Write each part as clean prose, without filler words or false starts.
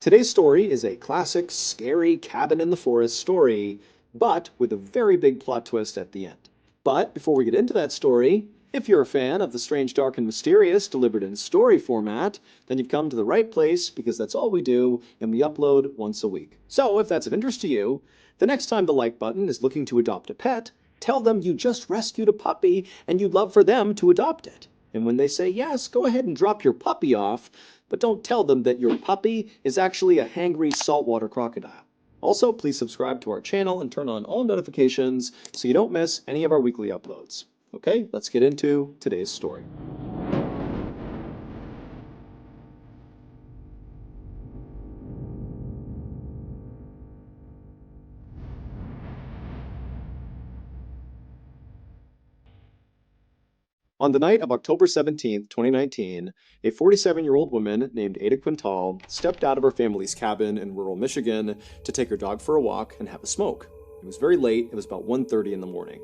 Today's story is a classic, scary cabin in the forest story, but with a very big plot twist at the end. But before we get into that story, if you're a fan of the strange, dark, and mysterious delivered in story format, then you've come to the right place because that's all we do and we upload once a week. So if that's of interest to you, the next time the like button is looking to adopt a pet, tell them you just rescued a puppy and you'd love for them to adopt it. And when they say yes, go ahead and drop your puppy off, but don't tell them that your puppy is actually a hangry saltwater crocodile. Also, please subscribe to our channel and turn on all notifications so you don't miss any of our weekly uploads. Okay, let's get into today's story. On the night of October 17th, 2019, a 47-year-old woman named Ada Quintal stepped out of her family's cabin in rural Michigan to take her dog for a walk and have a smoke. It was very late, it was about 1:30 in the morning.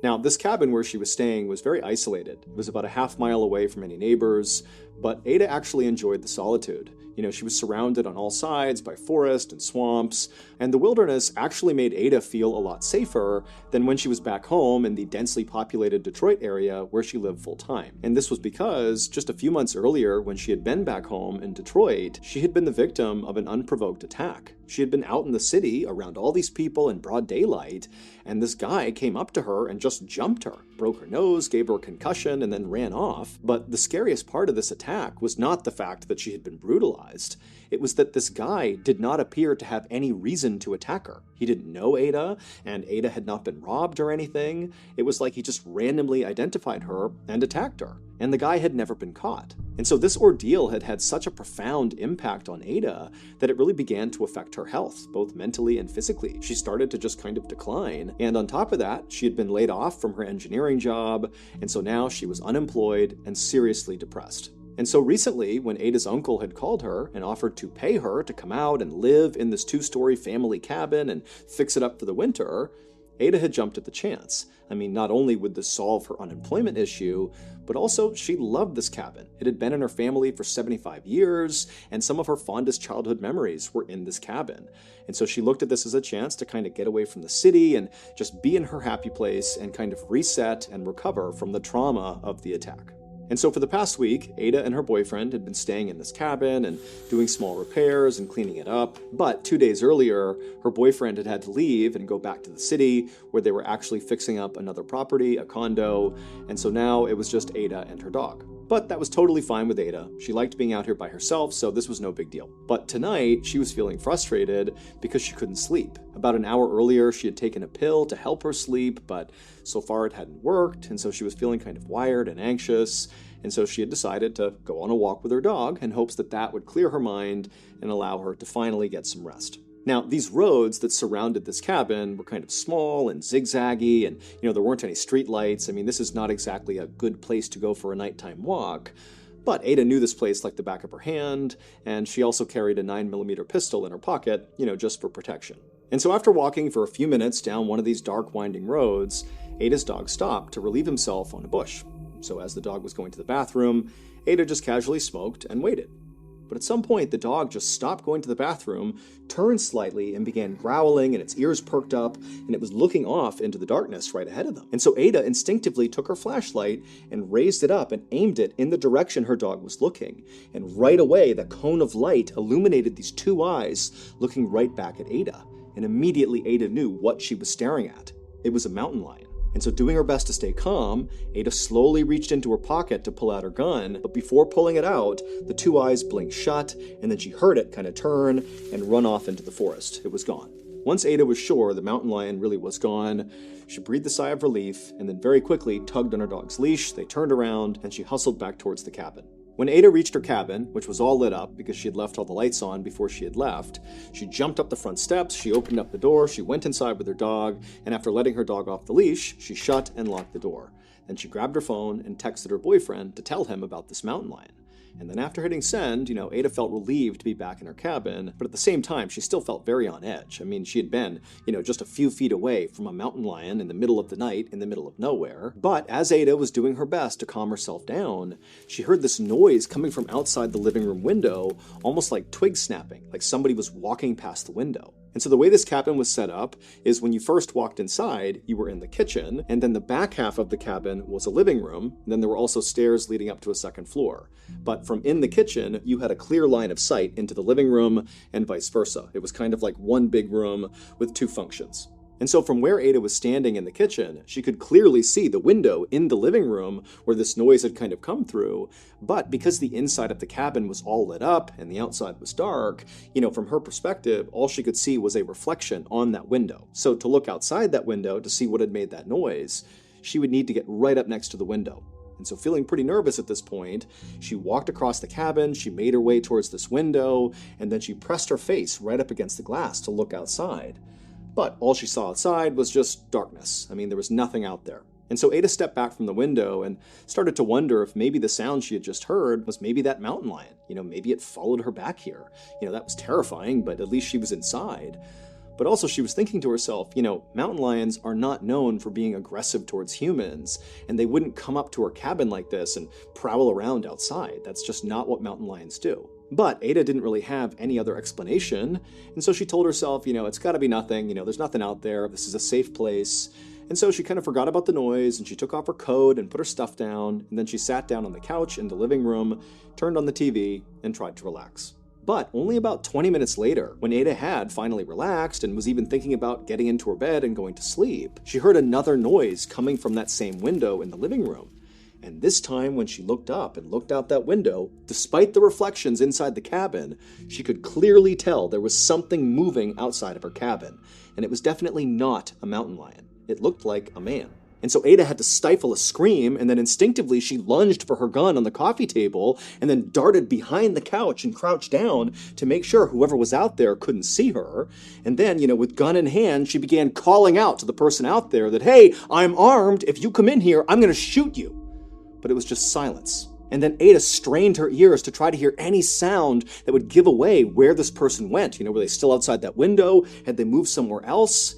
Now, this cabin where she was staying was very isolated. It was about a half-mile away from any neighbors, but Ada actually enjoyed the solitude. She was surrounded on all sides by forest and swamps, and the wilderness actually made Ada feel a lot safer than when she was back home in the densely populated Detroit area where she lived full-time. And this was because just a few months earlier, when she had been back home in Detroit, she had been the victim of an unprovoked attack. She had been out in the city around all these people in broad daylight, and this guy came up to her and just jumped her, broke her nose, gave her a concussion, and then ran off. But the scariest part of this attack was not the fact that she had been brutalized. It was that this guy did not appear to have any reason to attack her. He didn't know Ada, and Ada had not been robbed or anything. It was like he just randomly identified her and attacked her. And the guy had never been caught. And so this ordeal had had such a profound impact on Ada that it really began to affect her health, both mentally and physically. She started to just kind of decline. And on top of that, she had been laid off from her engineering job, and so now she was unemployed and seriously depressed. And so recently, when Ada's uncle had called her and offered to pay her to come out and live in this 2-story family cabin and fix it up for the winter, Ada had jumped at the chance. I mean, not only would this solve her unemployment issue, but also she loved this cabin. It had been in her family for 75 years, and some of her fondest childhood memories were in this cabin. And so she looked at this as a chance to kind of get away from the city and just be in her happy place and kind of reset and recover from the trauma of the attack. And so for the past week, Ada and her boyfriend had been staying in this cabin and doing small repairs and cleaning it up. But 2 days earlier, her boyfriend had had to leave and go back to the city where they were actually fixing up another property, a condo. And so now it was just Ada and her dog. But that was totally fine with Ada. She liked being out here by herself, so this was no big deal. But tonight, she was feeling frustrated because she couldn't sleep. About an hour earlier, she had taken a pill to help her sleep, but so far it hadn't worked, and so she was feeling kind of wired and anxious. And so she had decided to go on a walk with her dog in hopes that that would clear her mind and allow her to finally get some rest. Now, these roads that surrounded this cabin were kind of small and zigzaggy, and, there weren't any street lights. I mean, this is not exactly a good place to go for a nighttime walk. But Ada knew this place like the back of her hand, and she also carried a 9mm pistol in her pocket, just for protection. And so after walking for a few minutes down one of these dark, winding roads, Ada's dog stopped to relieve himself on a bush. So as the dog was going to the bathroom, Ada just casually smoked and waited. But at some point, the dog just stopped going to the bathroom, turned slightly, and began growling, and its ears perked up, and it was looking off into the darkness right ahead of them. And so Ada instinctively took her flashlight and raised it up and aimed it in the direction her dog was looking. And right away, the cone of light illuminated these two eyes looking right back at Ada. And immediately Ada knew what she was staring at. It was a mountain lion. And so doing her best to stay calm, Ada slowly reached into her pocket to pull out her gun, but before pulling it out, the two eyes blinked shut, and then she heard it kind of turn and run off into the forest. It was gone. Once Ada was sure the mountain lion really was gone, she breathed a sigh of relief, and then very quickly tugged on her dog's leash, they turned around, and she hustled back towards the cabin. When Ada reached her cabin, which was all lit up because she had left all the lights on before she had left, she jumped up the front steps, she opened up the door, she went inside with her dog, and after letting her dog off the leash, she shut and locked the door. Then she grabbed her phone and texted her boyfriend to tell him about this mountain lion. And then after hitting send, Ada felt relieved to be back in her cabin, but at the same time, she still felt very on edge. I mean, she had been, just a few feet away from a mountain lion in the middle of the night, in the middle of nowhere. But as Ada was doing her best to calm herself down, she heard this noise coming from outside the living room window, almost like twig snapping, like somebody was walking past the window. And so the way this cabin was set up is when you first walked inside, you were in the kitchen, and then the back half of the cabin was a living room, and then there were also stairs leading up to a second floor. But from in the kitchen, you had a clear line of sight into the living room and vice versa. It was kind of like one big room with two functions. And so from where Ada was standing in the kitchen, she could clearly see the window in the living room where this noise had kind of come through. But because the inside of the cabin was all lit up and the outside was dark, from her perspective, all she could see was a reflection on that window. So to look outside that window to see what had made that noise, she would need to get right up next to the window. And so feeling pretty nervous at this point, she walked across the cabin, she made her way towards this window, and then she pressed her face right up against the glass to look outside. But all she saw outside was just darkness. I mean, there was nothing out there. And so Ada stepped back from the window and started to wonder if maybe the sound she had just heard was maybe that mountain lion. Maybe it followed her back here. That was terrifying, but at least she was inside. But also she was thinking to herself, mountain lions are not known for being aggressive towards humans, and they wouldn't come up to her cabin like this and prowl around outside. That's just not what mountain lions do. But Ada didn't really have any other explanation, and so she told herself, it's gotta be nothing, there's nothing out there, this is a safe place. And so she kind of forgot about the noise, and she took off her coat and put her stuff down, and then she sat down on the couch in the living room, turned on the TV, and tried to relax. But only about 20 minutes later, when Ada had finally relaxed and was even thinking about getting into her bed and going to sleep, she heard another noise coming from that same window in the living room. And this time, when she looked up and looked out that window, despite the reflections inside the cabin, she could clearly tell there was something moving outside of her cabin. And it was definitely not a mountain lion. It looked like a man. And so Ada had to stifle a scream, and then instinctively she lunged for her gun on the coffee table, and then darted behind the couch and crouched down to make sure whoever was out there couldn't see her. And then, with gun in hand, she began calling out to the person out there that, "Hey, I'm armed. If you come in here, I'm going to shoot you." But it was just silence. And then Ada strained her ears to try to hear any sound that would give away where this person went. Were they still outside that window? Had they moved somewhere else?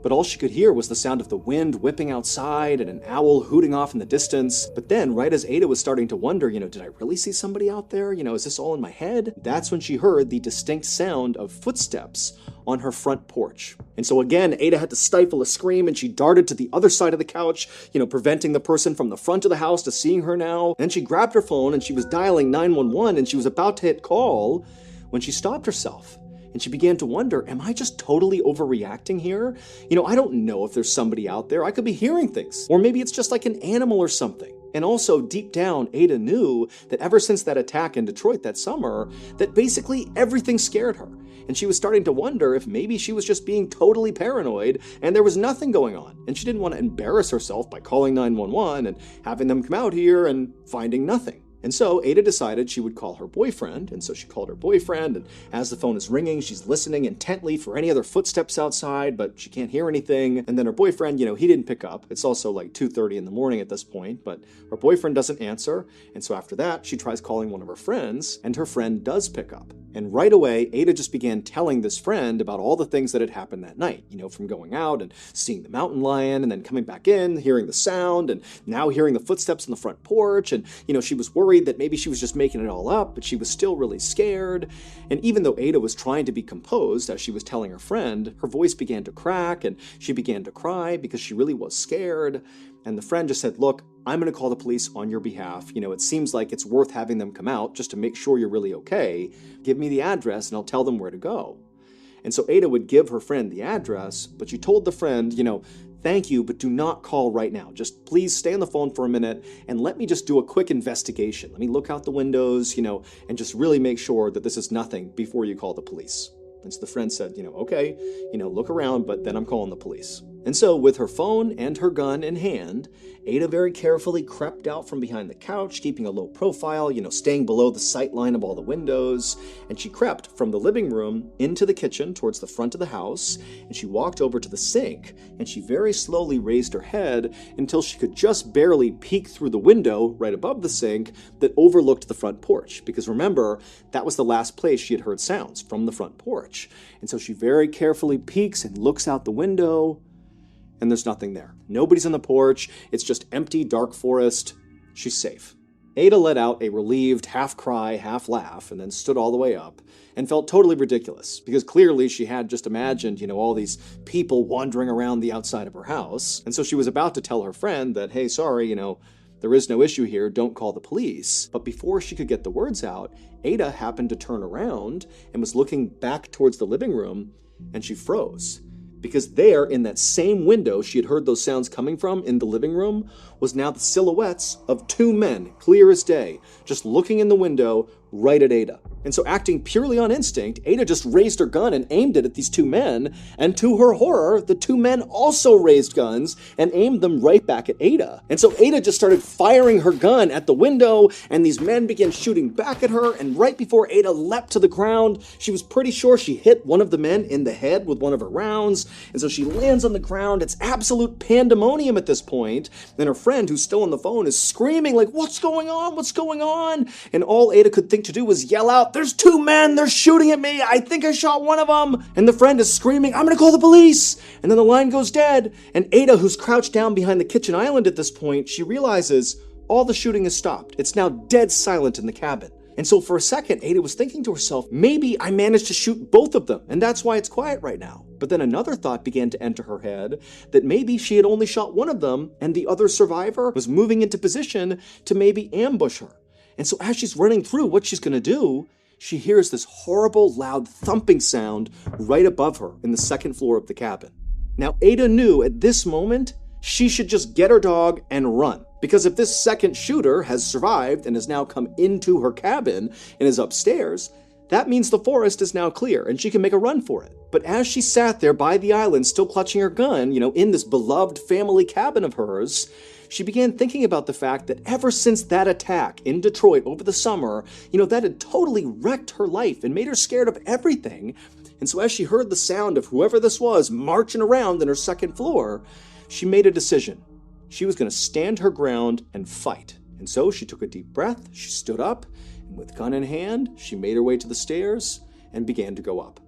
But all she could hear was the sound of the wind whipping outside and an owl hooting off in the distance. But then, right as Ada was starting to wonder, did I really see somebody out there? Is this all in my head? That's when she heard the distinct sound of footsteps on her front porch. And so again, Ada had to stifle a scream, and she darted to the other side of the couch, preventing the person from the front of the house to seeing her now. Then she grabbed her phone and she was dialing 911, and she was about to hit call when she stopped herself. And she began to wonder, am I just totally overreacting here? I don't know if there's somebody out there. I could be hearing things. Or maybe it's just like an animal or something. And also, deep down, Ada knew that ever since that attack in Detroit that summer, that basically everything scared her. And she was starting to wonder if maybe she was just being totally paranoid and there was nothing going on. And she didn't want to embarrass herself by calling 911 and having them come out here and finding nothing. And so Ada decided she would call her boyfriend, and so she called her boyfriend, and as the phone is ringing, she's listening intently for any other footsteps outside, but she can't hear anything. And then her boyfriend, he didn't pick up. It's also like 2:30 in the morning at this point, but her boyfriend doesn't answer. And so after that, she tries calling one of her friends, and her friend does pick up. And right away, Ada just began telling this friend about all the things that had happened that night, from going out and seeing the mountain lion, and then coming back in, hearing the sound, and now hearing the footsteps on the front porch. And, she was worried that maybe she was just making it all up, but she was still really scared. And even though Ada was trying to be composed as she was telling her friend, her voice began to crack and she began to cry because she really was scared. And the friend just said, "Look, I'm going to call the police on your behalf. It seems like it's worth having them come out just to make sure you're really okay. Give me the address and I'll tell them where to go." And so Ada would give her friend the address, but she told the friend, "Thank you, but do not call right now. Just please stay on the phone for a minute and let me just do a quick investigation. Let me look out the windows, and just really make sure that this is nothing before you call the police." And so the friend said, "Okay, look around, but then I'm calling the police." And so, with her phone and her gun in hand, Ada very carefully crept out from behind the couch, keeping a low profile, staying below the sight line of all the windows. And she crept from the living room into the kitchen towards the front of the house, and she walked over to the sink, and she very slowly raised her head until she could just barely peek through the window right above the sink that overlooked the front porch. Because remember, that was the last place she had heard sounds, from the front porch. And so she very carefully peeks and looks out the window, and there's nothing there. Nobody's on the porch. It's just empty, dark forest. She's safe. Ada let out a relieved half-cry, half-laugh, and then stood all the way up and felt totally ridiculous, because clearly she had just imagined, all these people wandering around the outside of her house. And so she was about to tell her friend that, hey, sorry, there is no issue here, don't call the police. But before she could get the words out, Ada happened to turn around and was looking back towards the living room, and she froze. Because there, in that same window she had heard those sounds coming from in the living room, was now the silhouettes of two men, clear as day, just looking in the window right at Ada. And so, acting purely on instinct, Ada just raised her gun and aimed it at these two men, and to her horror, the two men also raised guns and aimed them right back at Ada. And so Ada just started firing her gun at the window, and these men began shooting back at her, and right before Ada leapt to the ground, she was pretty sure she hit one of the men in the head with one of her rounds, and so she lands on the ground. It's absolute pandemonium at this point, and her friend, who's still on the phone, is screaming like, what's going on? What's going on? And all Ada could think to do was yell out, there's two men, they're shooting at me, I think I shot one of them. And the friend is screaming, I'm gonna call the police. And then the line goes dead. And Ada, who's crouched down behind the kitchen island at this point, she realizes all the shooting has stopped. It's now dead silent in the cabin. And so for a second, Ada was thinking to herself, maybe I managed to shoot both of them, and that's why it's quiet right now. But then another thought began to enter her head, that maybe she had only shot one of them, and the other survivor was moving into position to maybe ambush her. And so as she's running through what she's gonna do, she hears this horrible, loud thumping sound right above her in the second floor of the cabin. Now, Ada knew at this moment she should just get her dog and run. Because if this second shooter has survived and has now come into her cabin and is upstairs, that means the forest is now clear and she can make a run for it. But as she sat there by the island, still clutching her gun, in this beloved family cabin of hers, she began thinking about the fact that ever since that attack in Detroit over the summer, that had totally wrecked her life and made her scared of everything. And so as she heard the sound of whoever this was marching around in her second floor, she made a decision. She was going to stand her ground and fight. And so she took a deep breath, she stood up, and with gun in hand, she made her way to the stairs and began to go up.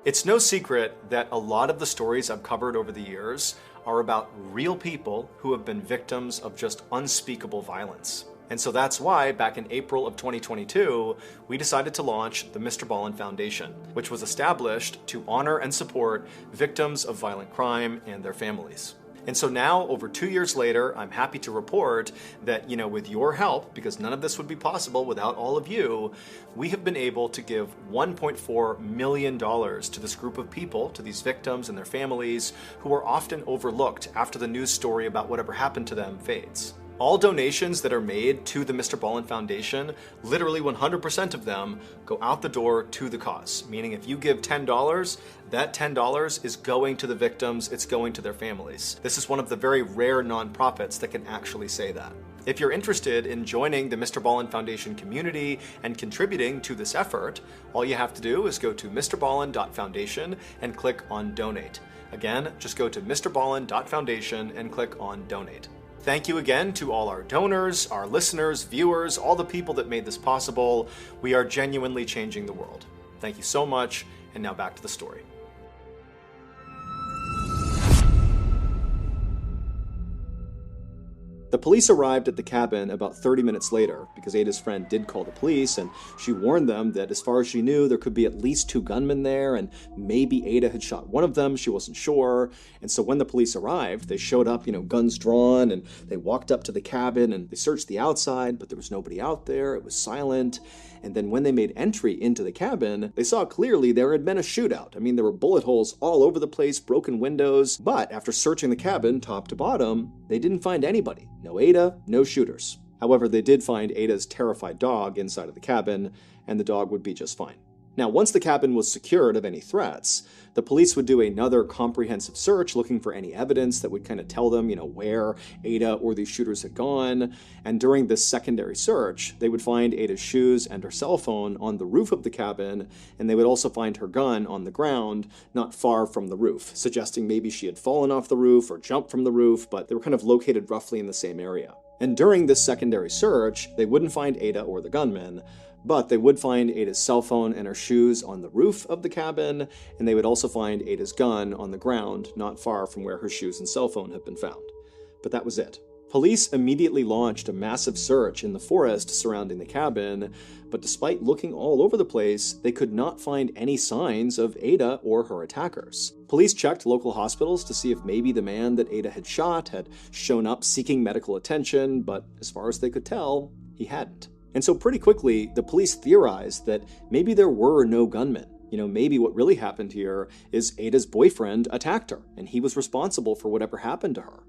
It's no secret that a lot of the stories I've covered over the years are about real people who have been victims of just unspeakable violence. And so that's why, back in April of 2022, we decided to launch the Mr. Ballin Foundation, which was established to honor and support victims of violent crime and their families. And so now, over 2 years later, I'm happy to report that, with your help, because none of this would be possible without all of you, we have been able to give $1.4 million to this group of people, to these victims and their families, who are often overlooked after the news story about whatever happened to them fades. All donations that are made to the Mr. Ballin Foundation, literally 100% of them, go out the door to the cause. Meaning if you give $10, that $10 is going to the victims, it's going to their families. This is one of the very rare nonprofits that can actually say that. If you're interested in joining the Mr. Ballin Foundation community and contributing to this effort, all you have to do is go to mrballin.foundation and click on Donate. Again, just go to mrballin.foundation and click on Donate. Thank you again to all our donors, our listeners, viewers, all the people that made this possible. We are genuinely changing the world. Thank you so much, and now back to the story. The police arrived at the cabin about 30 minutes later because Ada's friend did call the police, and she warned them that as far as she knew, there could be at least 2 gunmen there, and maybe Ada had shot one of them, she wasn't sure. And so when the police arrived, they showed up, guns drawn, and they walked up to the cabin and they searched the outside, but there was nobody out there, it was silent. And then when they made entry into the cabin, they saw clearly there had been a shootout. I mean, there were bullet holes all over the place, broken windows, but after searching the cabin top to bottom, they didn't find anybody. No Ada, no shooters. However, they did find Ada's terrified dog inside of the cabin, and the dog would be just fine. Now, once the cabin was secured of any threats, the police would do another comprehensive search looking for any evidence that would kind of tell them, where Ada or these shooters had gone. And during this secondary search, they would find Ada's shoes and her cell phone on the roof of the cabin, and they would also find her gun on the ground not far from the roof, suggesting maybe she had fallen off the roof or jumped from the roof, but they were kind of located roughly in the same area. And during this secondary search, they wouldn't find Ada or the gunman, but they would find Ada's cell phone and her shoes on the roof of the cabin, and they would also find Ada's gun on the ground not far from where her shoes and cell phone had been found. But that was it. Police immediately launched a massive search in the forest surrounding the cabin, but despite looking all over the place, they could not find any signs of Ada or her attackers. Police checked local hospitals to see if maybe the man that Ada had shot had shown up seeking medical attention, but as far as they could tell, he hadn't. And so pretty quickly, the police theorized that maybe there were no gunmen. Maybe what really happened here is Ada's boyfriend attacked her, and he was responsible for whatever happened to her.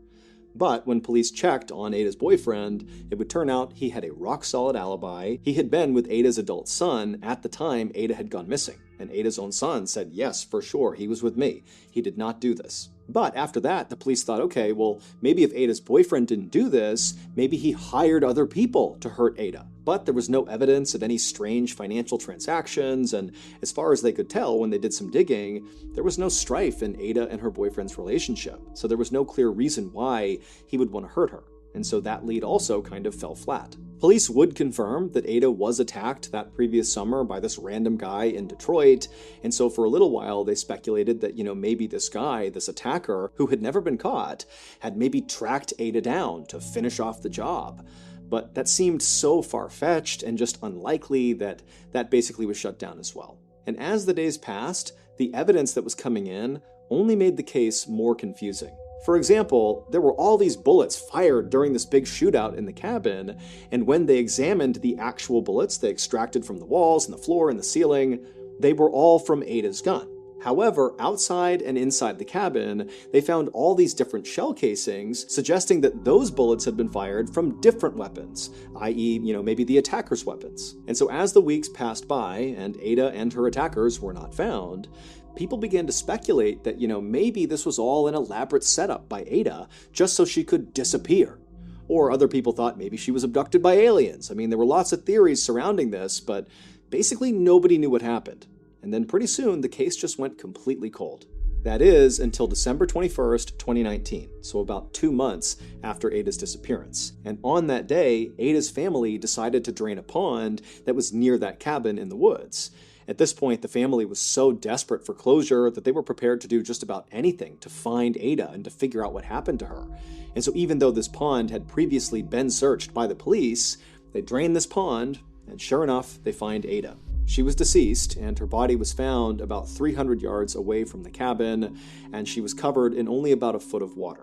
But when police checked on Ada's boyfriend, it would turn out he had a rock-solid alibi. He had been with Ada's adult son at the time Ada had gone missing. And Ada's own son said, yes, for sure, he was with me. He did not do this. But after that, the police thought, okay, well, maybe if Ada's boyfriend didn't do this, maybe he hired other people to hurt Ada. But there was no evidence of any strange financial transactions, and as far as they could tell when they did some digging, there was no strife in Ada and her boyfriend's relationship. So there was no clear reason why he would want to hurt her. And so that lead also kind of fell flat. Police would confirm that Ada was attacked that previous summer by this random guy in Detroit, and so for a little while they speculated that, maybe this guy, this attacker, who had never been caught, had maybe tracked Ada down to finish off the job. But that seemed so far-fetched and just unlikely that basically was shut down as well. And as the days passed, the evidence that was coming in only made the case more confusing. For example, there were all these bullets fired during this big shootout in the cabin, and when they examined the actual bullets they extracted from the walls and the floor and the ceiling, they were all from Ada's gun. However, outside and inside the cabin, they found all these different shell casings, suggesting that those bullets had been fired from different weapons, i.e., maybe the attacker's weapons. And so as the weeks passed by and Ada and her attackers were not found, people began to speculate that, maybe this was all an elaborate setup by Ada just so she could disappear. Or other people thought maybe she was abducted by aliens. There were lots of theories surrounding this, but basically nobody knew what happened. And then pretty soon, the case just went completely cold. That is, until December 21st, 2019, so about 2 months after Ada's disappearance. And on that day, Ada's family decided to drain a pond that was near that cabin in the woods. At this point, the family was so desperate for closure that they were prepared to do just about anything to find Ada and to figure out what happened to her. And so even though this pond had previously been searched by the police, they drained this pond, and sure enough, they find Ada. She was deceased, and her body was found about 300 yards away from the cabin, and she was covered in only about a foot of water.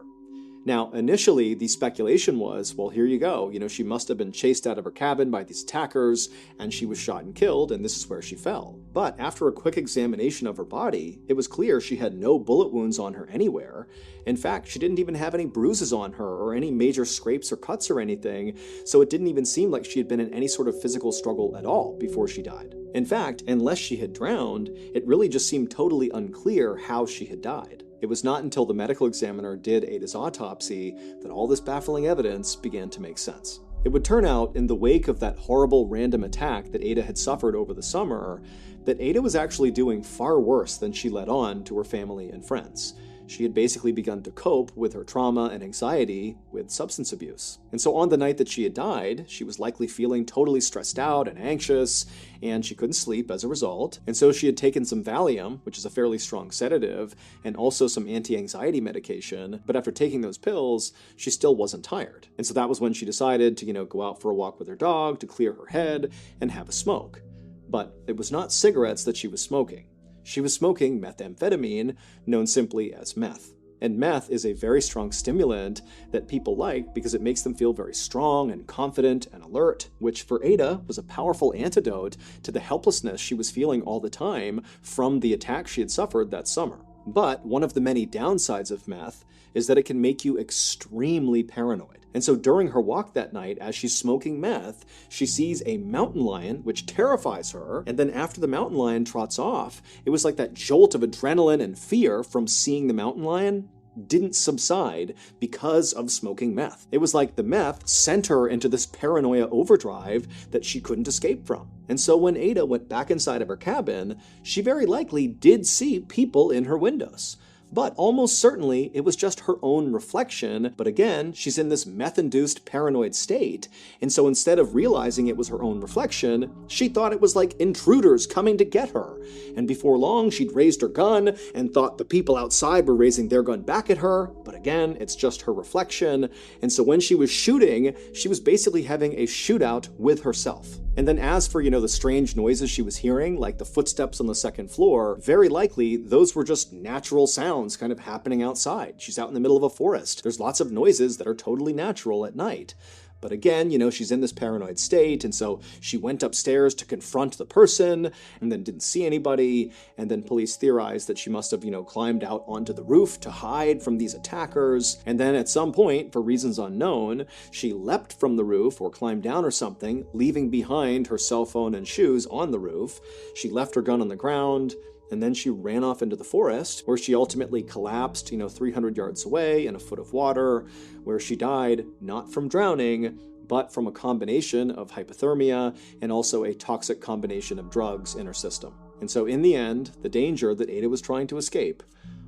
Now, initially, the speculation was, well, here you go. She must have been chased out of her cabin by these attackers, and she was shot and killed, and this is where she fell. But after a quick examination of her body, it was clear she had no bullet wounds on her anywhere. In fact, she didn't even have any bruises on her or any major scrapes or cuts or anything, so it didn't even seem like she had been in any sort of physical struggle at all before she died. In fact, unless she had drowned, it really just seemed totally unclear how she had died. It was not until the medical examiner did Ada's autopsy that all this baffling evidence began to make sense. It would turn out, in the wake of that horrible random attack that Ada had suffered over the summer, that Ada was actually doing far worse than she let on to her family and friends. She had basically begun to cope with her trauma and anxiety with substance abuse. And so on the night that she had died, she was likely feeling totally stressed out and anxious, and she couldn't sleep as a result. And so she had taken some Valium, which is a fairly strong sedative, and also some anti-anxiety medication. But after taking those pills, she still wasn't tired. And so that was when she decided to, go out for a walk with her dog to clear her head and have a smoke. But it was not cigarettes that she was smoking. She was smoking methamphetamine, known simply as meth. And meth is a very strong stimulant that people like because it makes them feel very strong and confident and alert, which for Ada was a powerful antidote to the helplessness she was feeling all the time from the attack she had suffered that summer. But one of the many downsides of meth is that it can make you extremely paranoid. And so during her walk that night, as she's smoking meth, she sees a mountain lion, which terrifies her. And then after the mountain lion trots off, it was like that jolt of adrenaline and fear from seeing the mountain lion didn't subside because of smoking meth. It was like the meth sent her into this paranoia overdrive that she couldn't escape from. And so when Ada went back inside of her cabin, she very likely did see people in her windows. But almost certainly it was just her own reflection. But again, she's in this meth-induced paranoid state. And so instead of realizing it was her own reflection, she thought it was like intruders coming to get her. And before long, she'd raised her gun and thought the people outside were raising their gun back at her. But again, it's just her reflection. And so when she was shooting, she was basically having a shootout with herself. And then as for, the strange noises she was hearing, like the footsteps on the second floor, very likely those were just natural sounds kind of happening outside. She's out in the middle of a forest. There's lots of noises that are totally natural at night. But again, she's in this paranoid state, and so she went upstairs to confront the person, and then didn't see anybody, and then police theorized that she must have, climbed out onto the roof to hide from these attackers, and then at some point, for reasons unknown, she leapt from the roof or climbed down or something, leaving behind her cell phone and shoes on the roof. She left her gun on the ground, and then she ran off into the forest, where she ultimately collapsed, 300 yards away in a foot of water, where she died not from drowning, but from a combination of hypothermia and also a toxic combination of drugs in her system. And so in the end, the danger that Ada was trying to escape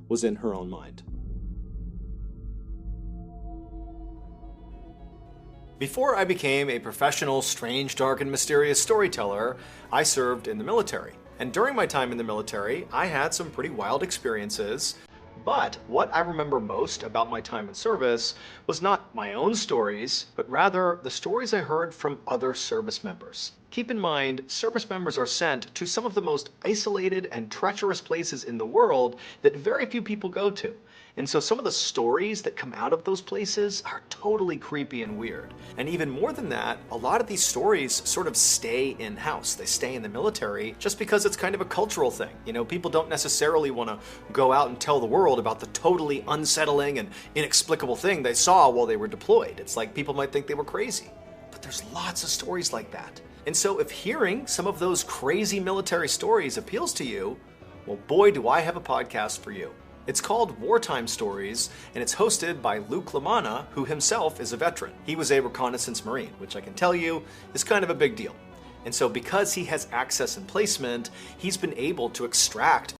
was in her own mind. Before I became a professional, strange, dark, and mysterious storyteller, I served in the military. And during my time in the military, I had some pretty wild experiences. But what I remember most about my time in service was not my own stories, but rather the stories I heard from other service members. Keep in mind, service members are sent to some of the most isolated and treacherous places in the world that very few people go to. And so some of the stories that come out of those places are totally creepy and weird. And even more than that, a lot of these stories sort of stay in-house. They stay in the military just because it's kind of a cultural thing. People don't necessarily want to go out and tell the world about the totally unsettling and inexplicable thing they saw while they were deployed. It's like people might think they were crazy. But there's lots of stories like that. And so if hearing some of those crazy military stories appeals to you, well, boy, do I have a podcast for you. It's called Wartime Stories, and it's hosted by Luke LaManna, who himself is a veteran. He was a reconnaissance Marine, which I can tell you is kind of a big deal. And so because he has access and placement, he's been able to extract